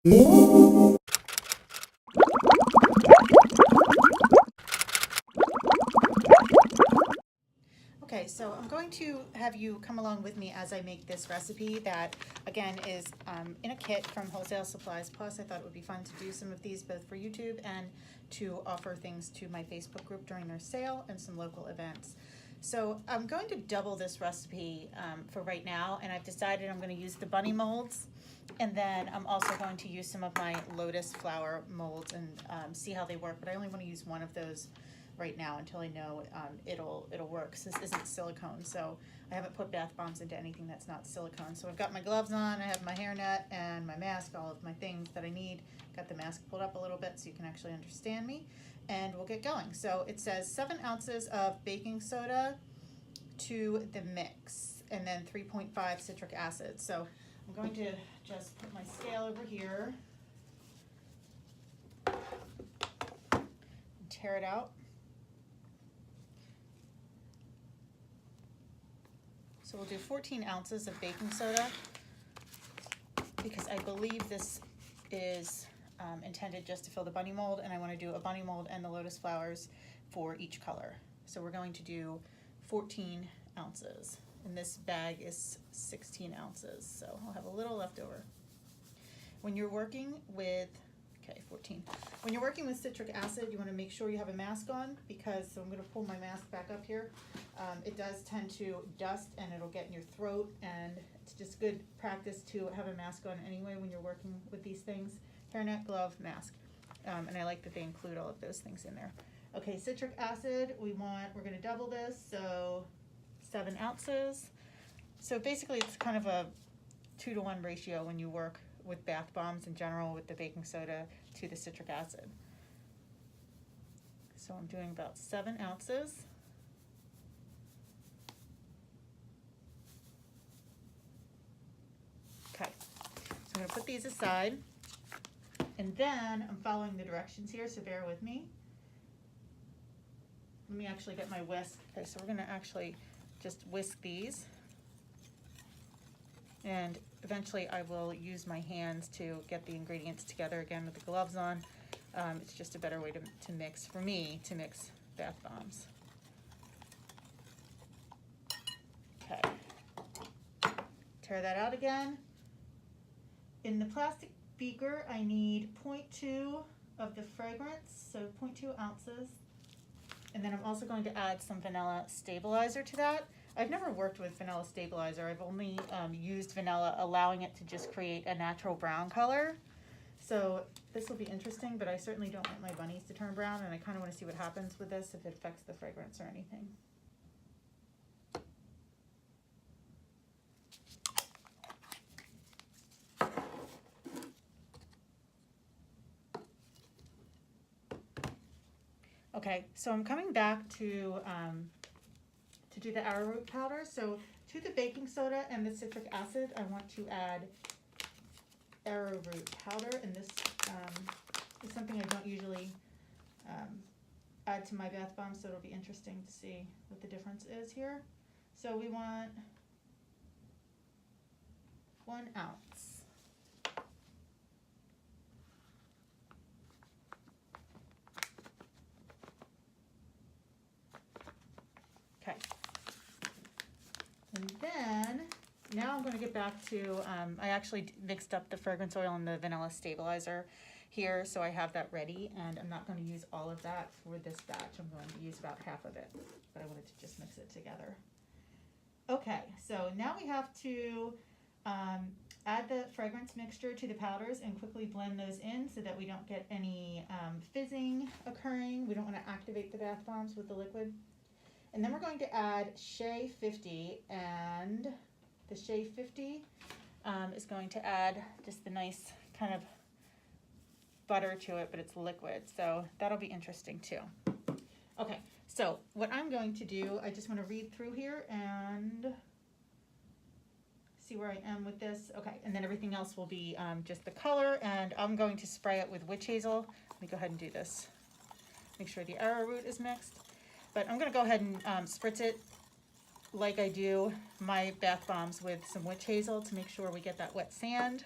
Okay, so I'm going to have you come along with me as I make this recipe that, again, is in a kit from Wholesale Supplies Plus. I thought it would be fun to do some of these both for YouTube and to offer things to my Facebook group during their sale and some local events. So I'm going to double this recipe for right now, and I've decided I'm going to use the bunny molds, and then I'm also going to use some of my lotus flower molds and see how they work, but I only want to use one of those right now until I know it'll work. This isn't silicone, so I haven't put bath bombs into anything that's not silicone. So I've got my gloves on, I have my hairnet and my mask, all of my things that I need. Got the mask pulled up a little bit so you can actually understand me, and we'll get going. So it says 7 ounces of baking soda to the mix, and then 3.5 citric acid. So I'm going to just put my scale over here, tear it out. So we'll do 14 ounces of baking soda because I believe this is intended just to fill the bunny mold, and I want to do a bunny mold and the lotus flowers for each color. So we're going to do 14 ounces, and this bag is 16 ounces, so I'll have a little left over. When you're working with 14. When you're working with citric acid, you want to make sure you have a mask on because, so I'm going to pull my mask back up here. It does tend to dust and it'll get in your throat, and it's just good practice to have a mask on anyway when you're working with these things. Hairnet, glove, mask. And I like that they include all of those things in there. Okay, citric acid, we're going to double this, so 7 ounces. So basically it's kind of a 2-to-1 ratio when you work with bath bombs in general with the baking soda to the citric acid. So I'm doing about 7 ounces. Okay, so I'm going to put these aside, and then I'm following the directions here, so bear with me. Let me actually get my whisk. Okay, so we're going to actually just whisk these, and eventually I will use my hands to get the ingredients together again with the gloves on. It's just a better way to mix, for me, to mix bath bombs. Okay, tear that out again. In the plastic beaker, I need 0.2 of the fragrance, so 0.2 ounces. And then I'm also going to add some vanilla stabilizer to that. I've never worked with vanilla stabilizer. I've only used vanilla, allowing it to just create a natural brown color. So this will be interesting, but I certainly don't want my bunnies to turn brown, and I kind of want to see what happens with this, if it affects the fragrance or anything. Okay, so I'm coming back to do the arrowroot powder. So to the baking soda and the citric acid, I want to add arrowroot powder, and this is something I don't usually add to my bath bomb, so it'll be interesting to see what the difference is here. So we want 1 ounce. Okay. And then, now I'm going to get back to, I actually mixed up the fragrance oil and the vanilla stabilizer here, so I have that ready, and I'm not going to use all of that for this batch. I'm going to use about half of it, but I wanted to just mix it together. Okay, so now we have to add the fragrance mixture to the powders and quickly blend those in so that we don't get any fizzing occurring. We don't want to activate the bath bombs with the liquid. And then we're going to add Shea 50, and the Shea 50 is going to add just the nice kind of butter to it, but it's liquid, so that'll be interesting too. Okay, so what I'm going to do, I just want to read through here and see where I am with this. Okay, and then everything else will be just the color, and I'm going to spray it with witch hazel. Let me go ahead and do this. Make sure the arrowroot is mixed. But I'm going to go ahead and spritz it like I do my bath bombs with some witch hazel to make sure we get that wet sand.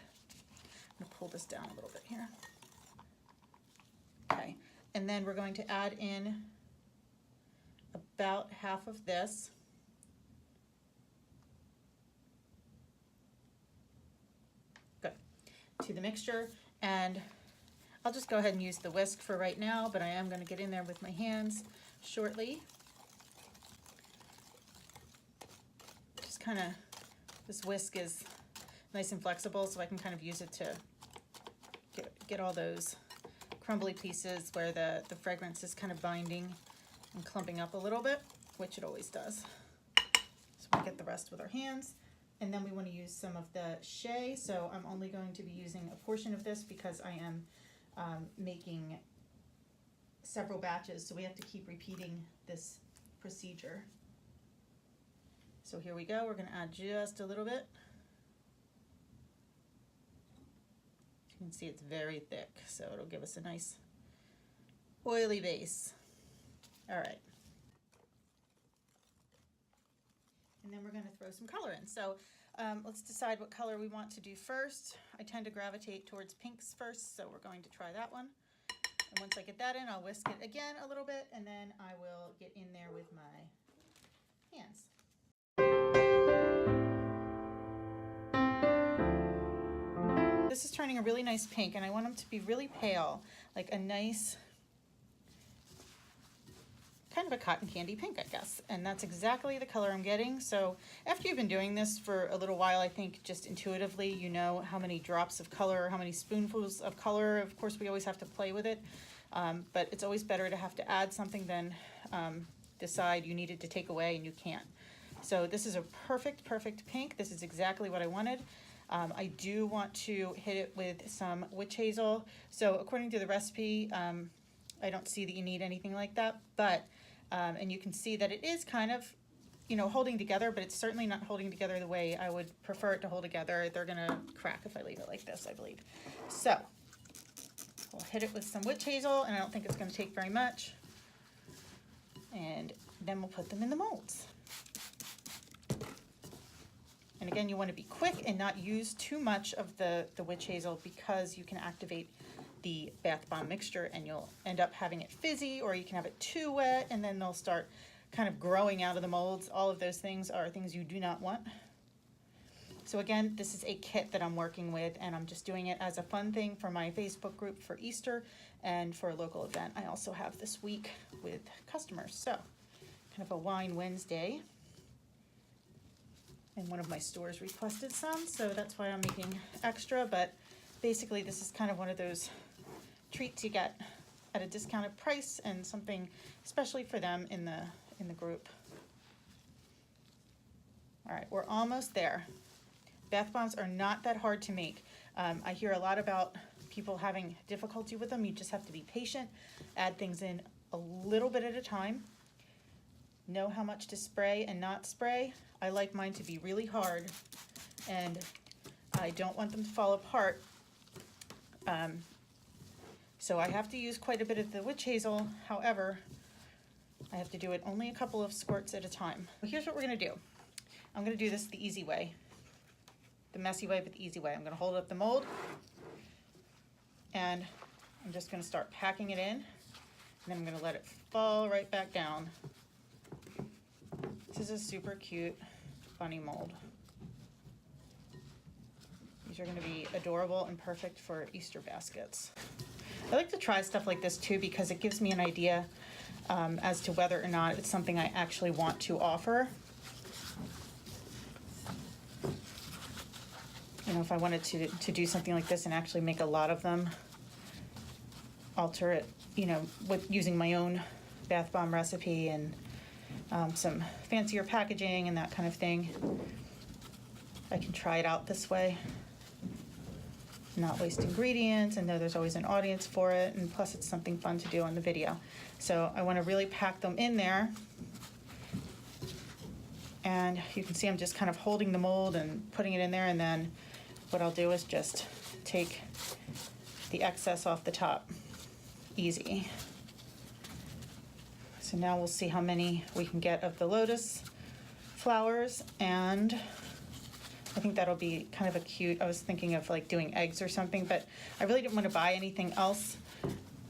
I'm gonna pull this down a little bit here. Okay, and then we're going to add in about half of this. Good. To the mixture, and I'll just go ahead and use the whisk for right now, but I am going to get in there with my hands shortly. Just kind of, this whisk is nice and flexible, so I can kind of use it to get all those crumbly pieces where the fragrance is kind of binding and clumping up a little bit, which it always does. So we'll get the rest with our hands. And then we want to use some of the shea, so I'm only going to be using a portion of this because I am making several batches, so we have to keep repeating this procedure. So here we go, we're going to add just a little bit. You can see it's very thick, so it'll give us a nice oily base. All right. And then we're going to throw some color in. So let's decide what color we want to do first. I tend to gravitate towards pinks first, so we're going to try that one. And once I get that in, I'll whisk it again a little bit, and then I will get in there with my hands. This is turning a really nice pink, and I want them to be really pale, like a nice, kind of a cotton candy pink, I guess. And that's exactly the color I'm getting. So after you've been doing this for a little while, I think just intuitively you know how many drops of color, how many spoonfuls of color. Of course, we always have to play with it, but it's always better to have to add something than decide you needed to take away and you can't. So this is a perfect pink. This is exactly what I wanted. I do want to hit it with some witch hazel. So according to the recipe, I don't see that you need anything like that, but and you can see that it is kind of, you know, holding together, but it's certainly not holding together the way I would prefer it to hold together. They're gonna crack if I leave it like this, I believe. So we'll hit it with some witch hazel, and I don't think it's gonna take very much. And then we'll put them in the molds. And again, you want to be quick and not use too much of the witch hazel, because you can activate the bath bomb mixture and you'll end up having it fizzy, or you can have it too wet and then they'll start kind of growing out of the molds. All of those things are things you do not want. So again, this is a kit that I'm working with, and I'm just doing it as a fun thing for my Facebook group for Easter and for a local event I also have this week with customers. So kind of a wine Wednesday. And one of my stores requested some, so that's why I'm making extra. But basically this is kind of one of those treats you get at a discounted price, and something especially for them in the group. All right, we're almost there. Bath bombs are not that hard to make. I hear a lot about people having difficulty with them. You just have to be patient, add things in a little bit at a time, know how much to spray and not spray. I like mine to be really hard, and I don't want them to fall apart. So I have to use quite a bit of the witch hazel. However, I have to do it only a couple of squirts at a time. Here's what we're gonna do. I'm gonna do this the easy way, the messy way, but the easy way. I'm gonna hold up the mold, and I'm just gonna start packing it in, and then I'm gonna let it fall right back down. This is a super cute bunny mold. These are gonna be adorable and perfect for Easter baskets. I like to try stuff like this too, because it gives me an idea as to whether or not it's something I actually want to offer. You know, if I wanted to do something like this and actually make a lot of them, alter it, you know, with using my own bath bomb recipe and some fancier packaging and that kind of thing, I can try it out this way, not waste ingredients, and know there's always an audience for it, and plus it's something fun to do on the video. So I want to really pack them in there, and you can see I'm just kind of holding the mold and putting it in there, and then what I'll do is just take the excess off the top. Easy. So now we'll see how many we can get of the lotus flowers, and I think that'll be kind of a cute, I was thinking of like doing eggs or something, but I really didn't want to buy anything else.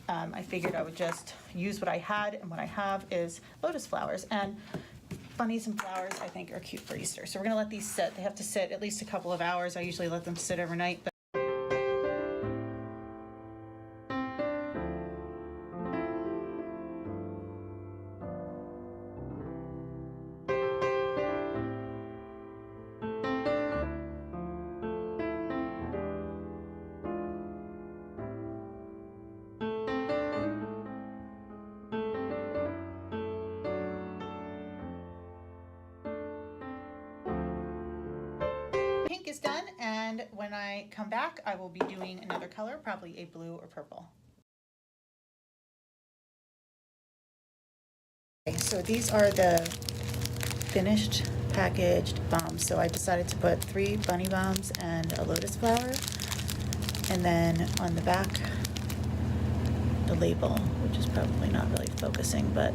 I figured I would just use what I had, and what I have is lotus flowers. And bunnies and flowers, I think, are cute for Easter. So we're gonna let these sit. They have to sit at least a couple of hours. I usually let them sit overnight, but pink is done, and when I come back, I will be doing another color, probably a blue or purple. Okay, so these are the finished packaged bombs. So I decided to put 3 bunny bombs and a lotus flower, and then on the back, the label, which is probably not really focusing, but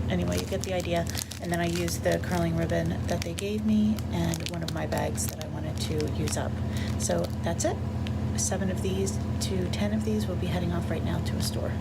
anyway, you get the idea. And then I used the curling ribbon that they gave me and one of my bags that I wanted to use up. So that's it. 7 of these to 10 of these will be heading off right now to a store.